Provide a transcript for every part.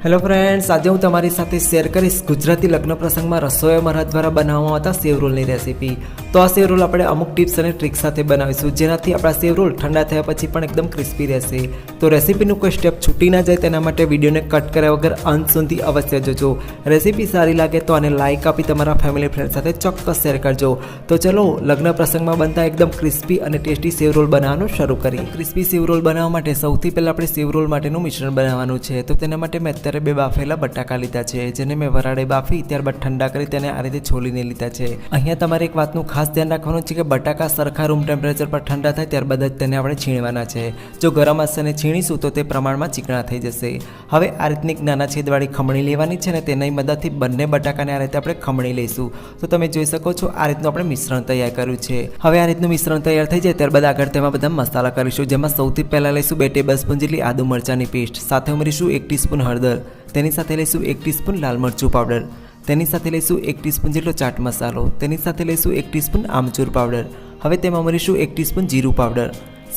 Hello friends, આજે હું તમારી સાથે શેર કરીશ ગુજરાતી લગ્ન પ્રસંગમાં રસોઈયા મહારાજ દ્વારા બનાવવામાં આવતા સેવ રોલની રેસીપી। તો આ સેવ રોલ આપણે અમુક ટિપ્સ અને ટ્રિક્સ સાથે બનાવીશું, જેનાથી આપણા સેવ રોલ ઠંડા થયા પછી પણ એકદમ ક્રિસ્પી રહેશે। તો રેસીપીનું કોઈ સ્ટેપ છૂટી ના જાય તેના માટે વિડીયોને કટ કર્યા વગર અંત સુધી અવશ્ય જોજો। રેસીપી સારી લાગે તો આને લાઇક આપી તમારા ફેમિલી ફ્રેન્ડ સાથે ચોક્કસ શેર કરજો। તો ચલો લગ્ન પ્રસંગમાં બનતા એકદમ ક્રિસ્પી અને ટેસ્ટી સેવ રોલ બનાવવાનું શરૂ કરીએ। ક્રિસ્પી સેવ રોલ બનાવવા માટે સૌથી પહેલાં આપણે સેવ રોલ માટેનું મિશ્રણ બનાવવાનું છે। તો તેના માટે મેં અત્યારે 2 બાફેલા બટાકા લીધા છે, જેને મેં વરાળે બાફી ત્યારબાદ ઠંડા કરી તેને આ રીતે છોલીને લીધા છે। અહીંયા તમારે એક વાતનું ખાસ ધ્યાન રાખવાનું છે કે બટાકા સરખા રૂમ ટેમ્પરેચર પર ઠંડા થાય ત્યારબાદ જ તેને આપણે છીણવાના છે। જો ગરમ હશે અને છીણીશું તો તે પ્રમાણમાં ચીકણા થઈ જશે। હવે આ રીતની નાના છેદવાળી ખમણી લેવાની છે ને તેની મદદથી બંને બટાકાને આ રીતે આપણે ખમણી લઈશું। તો તમે જોઈ શકો છો આ રીતનું આપણે મિશ્રણ તૈયાર કર્યું છે। હવે આ રીતનું મિશ્રણ તૈયાર થઈ જાય ત્યારબાદ આગળ તેમાં બધા મસાલા કરીશું, જેમાં સૌથી પહેલાં લઈશું 2 ટેબલસ્પૂન જેટલી આદુ મરચાંની પેસ્ટ, સાથે ઉમેરીશું 1 ટીસ્પૂન હળદર, તેની સાથે લઈશું 1 ટીસ્પૂન લાલ મરચું પાવડર, તેની સાથે લઈશું 1 ટીસ્પૂન જેટલો ચાટ મસાલો, તેની સાથે લઈશું 1 ટીસ્પૂન આમચૂર પાવડર। હવે તેમાં ઉમેરીશું 1 ટીસ્પૂન જીરું પાવડર,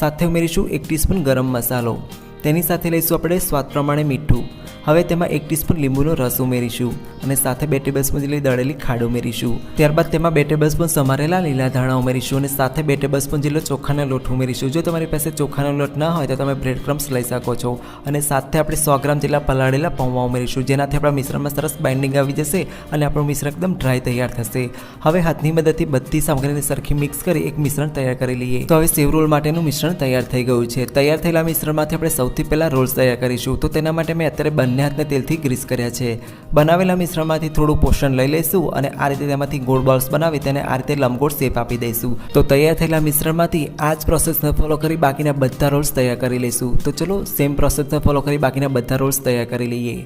સાથે ઉમેરીશું 1 ટીસ્પૂન ગરમ મસાલો, તેની સાથે લઈશું આપણે સ્વાદ પ્રમાણે મીઠું। હવે તેમાં 1 ટીસ્પૂન લીંબુનો રસ ઉમેરીશું અને સાથે 2 ટેબલસ્પૂન જેટલી દળેલી ખાંડ ઉમેરીશું। ત્યારબાદ તેમાં 2 ટેબલસ્પૂન સમારેલા લીલા ધાણા ઉમેરીશું અને સાથે 2 ટેબલસ્પૂન જેટલો ચોખાનો લોટ ઉમેરીશું। જો તમારી પાસે ચોખાનો લોટ ના હોય તો તમે બ્રેડ ક્રમ્સ લઈ શકો છો। અને સાથે આપણે 100 ગ્રામ જેટલા પલાળેલા પૌવા ઉમેરીશું, જેનાથી આપણા મિશ્રણમાં સરસ બાઇન્ડિંગ આવી જશે અને આપણું મિશ્રણ એકદમ ડ્રાય તૈયાર થશે। હવે હાથની મદદથી બધી સામગ્રીને સરખી મિક્સ કરી એક મિશ્રણ તૈયાર કરી લઈએ। તો હવે સેવ રોલ માટેનું મિશ્રણ તૈયાર થઈ ગયું છે। તૈયાર થયેલા મિશ્રણમાંથી આપણે સૌથી પહેલાં રોલ્સ તૈયાર કરીશું। તો તેના માટે મેં અત્યારે બંને હાથને તેલથી ગ્રીસ કર્યા છે। બનાવેલા મિશ્રણમાંથી થોડું પોષણ લઈ લઈશું અને આ રીતે તેમાંથી ગોળ બોલ્સ બનાવી તેને આ રીતે લંબગોળ શેપ આપી દઈશું। તો તૈયાર થયેલા મિશ્રણમાંથી આ જ પ્રોસેસને ફોલો કરી બાકીના બધા રોલ્સ તૈયાર કરી લઈશું। તો ચલો સેમ પ્રોસેસને ફોલો કરી બાકીના બધા રોલ્સ તૈયાર કરી લઈએ।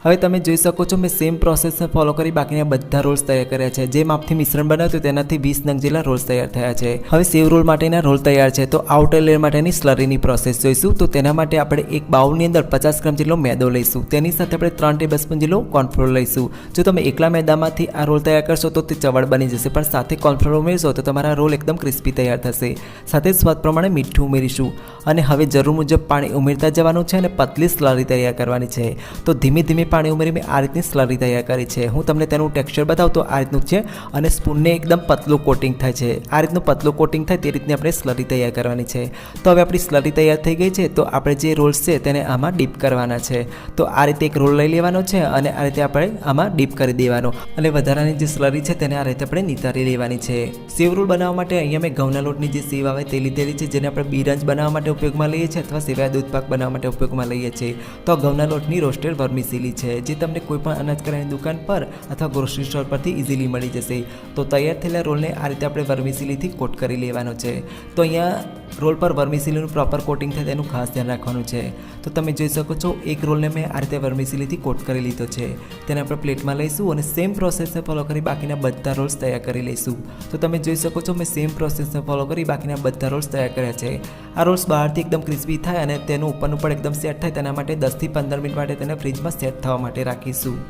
હવે તમે જોઈ શકો છો મેં સેમ પ્રોસેસને ફોલો કરી બાકીના બધા રોલ્સ તૈયાર કર્યા છે। જે માપથી મિશ્રણ બનાવ્યું તેનાથી 20 નંગ જેટલા રોલ્સ તૈયાર થયા છે। હવે સેવ રોલ માટેના રોલ તૈયાર છે, તો આઉટર લેયર માટેની સ્લરીની પ્રોસેસ જોઈશું। તો તેના માટે આપણે એક બાઉલની અંદર 50 ગ્રામ જેટલો મેદો લઈશું, તેની સાથે આપણે 3 ટેબલસ્પૂન જેટલો કોર્નફ્લોર લઈશું। જો તમે એકલા મેદામાંથી આ રોલ તૈયાર કરશો તો તે ચવડ બની જશે, પણ સાથે કોર્નફ્લોર ઉમેરશો તો તમારા રોલ એકદમ ક્રિસ્પી તૈયાર થશે। સાથે સ્વાદ પ્રમાણે મીઠું ઉમેરીશું અને હવે જરૂર મુજબ પાણી ઉમેરતા જવાનું છે અને પતલી સ્લરી તૈયાર કરવાની છે। તો ધીમે ધીમે પાણી ઉમેરી મેં આ રીતની સ્લરી તૈયાર કરી છે। હું તમને તેનું ટેક્સચર બતાવું તો આ રીતનું છે અને સ્પૂનને એકદમ પતલું કોટિંગ થાય છે। આ રીતનું પતલું કોટિંગ થાય તે રીતની આપણે સ્લરી તૈયાર કરવાની છે। તો હવે આપણી સ્લરી તૈયાર થઈ ગઈ છે, તો આપણે જે રોલ્સ છે તેને આમાં ડીપ કરવાના છે। તો આ રીતે એક રોલ લઈ લેવાનો છે અને આ રીતે આપણે આમાં ડીપ કરી દેવાનો અને વધારાની જે સ્લરી છે તેને આ રીતે આપણે નિતારી લેવાની છે। સેવ રોલ બનાવવા માટે અહીંયા મેં ઘઉંના લોટની જે સેવ આવે તે લીધેલી છે, જેને આપણે બીરંજ બનાવવા માટે ઉપયોગમાં લઈએ છીએ અથવા સેવાય દૂધપાક બનાવવા માટે ઉપયોગમાં લઈએ છીએ। તો ઘઉંના લોટની રોસ્ટેડ વર્મિસેલી છે, જે તમને કોઈપણ અનાજ કરિયાણાની દુકાન પર અથવા ગ્રોસરી સ્ટોર પરથી ઇઝીલી મળી જશે। તો તૈયાર થયેલા રોલને આ રીતે આપણે વર્મિસેલીથી કોટ કરી લેવાનો છે। તો અહીંયા રોલ પર વર્મિસેલીનું પ્રોપર કોટિંગ થાય તેનું ખાસ ધ્યાન રાખવાનું છે। તો તમે જોઈ શકો છો એક રોલને મેં આ રીતે વર્મિસેલીથી કોટ કરી લીધો છે, તેને આપણે પ્લેટમાં લઈશું અને સેમ પ્રોસેસને ફોલો કરી બાકીના બધા રોલ્સ તૈયાર કરી લઈશું। તો તમે જોઈ શકો છો મેં સેમ પ્રોસેસને ફોલો કરી બાકીના બધા રોલ્સ તૈયાર કર્યા છે। આ રોલ્સ બહારથી એકદમ ક્રિસ્પી થાય અને તેનું ઉપરનું પણ એકદમ સેટ થાય તેના માટે 10 થી 15 મિનિટ માટે તેને ફ્રીજમાં સેટ થવા માટે રાખીશું।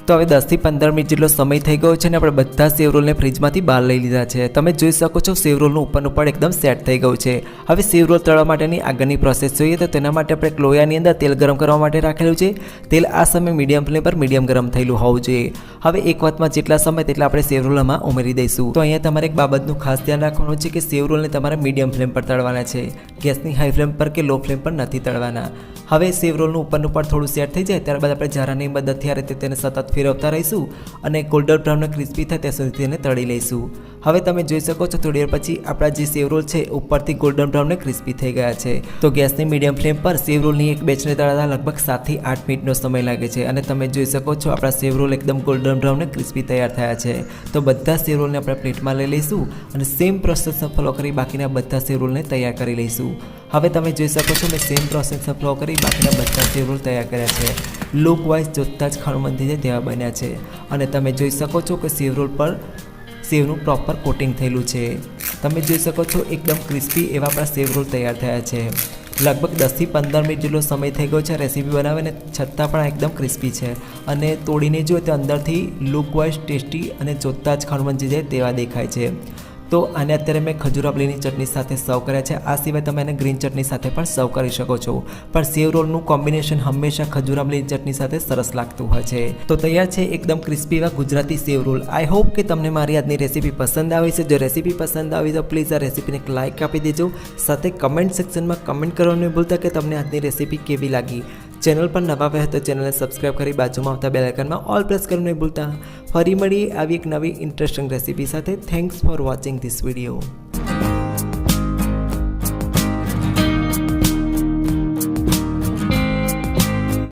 તો હવે 10 થી 15 મિનિટ જેટલો સમય થઈ ગયો છે અને આપણે બધા સેવ રોલને ફ્રીજમાંથી બહાર લઈ લીધા છે। તમે જોઈ શકો છો સેવ રોલનું ઉપરનું પણ એકદમ સેટ થઈ ગયું છે। હવે સેવ રોલ તળવા માટેની આગળની પ્રોસેસ જોઈએ, તો તેના માટે આપણે લોયાની અંદર તેલ ગરમ કરવા માટે રાખેલું છે। તેલ આ સમયે મીડિયમ ફ્લેમ પર મીડિયમ ગરમ થયેલું હોવું જોઈએ। હવે એક વાતમાં જેટલા સમય તેટલા આપણે સેવ રોલમાં ઉમેરી દઈશું। તો અહીંયા તમારે એક બાબતનું ખાસ ધ્યાન રાખવાનું છે કે સેવ રોલને તમારે મીડિયમ ફ્લેમ પર તળવાના છે, ગેસની હાઈ ફ્લેમ પર કે લો ફ્લેમ પર નથી તળવાના। હવે સેવ રોલનું ઉપરનું પણ થોડું સેટ થઈ જાય ત્યારબાદ આપણે જારાની મદદથી આ રીતે તેને સતત ફેરવતા રહીશું અને ગોલ્ડન બ્રાઉન ક્રિસ્પી થાય ત્યાં સુધી તેને તળી લઈશું। હવે તમે જોઈ શકો છો થોડી વાર પછી આપણા જે સેવ રોલ છે ઉપરથી ગોલ્ડન બ્રાઉન ક્રિસ્પી થઈ ગયા છે। તો ગેસની મીડિયમ ફ્લેમ પર સેવ રોલની એક બેચને તળાતા લગભગ 7 થી 8 મિનિટનો સમય લાગે છે અને તમે જોઈ શકો છો આપણા સેવ રોલ એકદમ ગોલ્ડન બ્રાઉન ક્રિસ્પી તૈયાર થયા છે। તો બધા સેવ રોલને આપણે પ્લેટમાં લઈ લઈશું અને સેમ પ્રોસેસને ફોલો કરી બાકીના બધા સેવ રોલને તૈયાર કરી લઈશું। હવે તમે જોઈ શકો છો મેં સેમ પ્રોસેસને ફોલો કરી બાકીના બધા સેવ રોલ તૈયાર કર્યા છે। લુક વાઇઝ જોતા જ ખાણું થઈ જાય તેવા બન્યા છે અને તમે જોઈ શકો છો કે સેવ રોલ પર સેવનું પ્રોપર કોટિંગ થયેલું છે। તમે જોઈ શકો છો એકદમ ક્રિસ્પી એવા આપણા સેવ રોલ તૈયાર થયા છે। લગભગ 10 થી 15 મિનિટ જેટલો સમય થઈ ગયો છે રેસીપી બનાવીને, છતાં પણ એકદમ ક્રિસ્પી છે અને તોડીને જોઈએ તો અંદરથી લુક વાઇઝ ટેસ્ટી અને જોતા જ ખાણું બની જાય તેવા દેખાય છે। તો આને અત્યારે મેં ખજૂર આંબલીની ચટણી સાથે સર્વ કર્યા છે. આ સિવાય તમે એને ગ્રીન ચટણી સાથે પણ સર્વ કરી શકો છો. પણ સેવ રોલનું કોમ્બિનેશન હંમેશા ખજૂર આંબલીની ચટણી સાથે સરસ લાગતું હોય છે. તો તૈયાર છે એકદમ ક્રિસ્પી એવા ગુજરાતી સેવ રોલ. આઈ હોપ કે તમને મારી આજની રેસીપી પસંદ આવી છે. જો રેસીપી પસંદ આવી તો પ્લીઝ આ રેસીપીને એક લાઇક આપી દેજો. સાથે કમેન્ટ સેક્શનમાં કમેન્ટ કરવાનું નહીં ભૂલતા કે તમને આજની રેસીપી કેવી લાગી. ચેનલ પર નવા હોય તો ચેનલને સબસ્ક્રાઇબ કરી બાજુમાં આવતા બેલ આઇકનમાં ઓલ પ્રેસ કરવાનું નહીં ભૂલતા. ફરી મળીએ આવી એક નવી ઇન્ટરેસ્ટિંગ રેસીપી સાથે. Thanks for watching this video.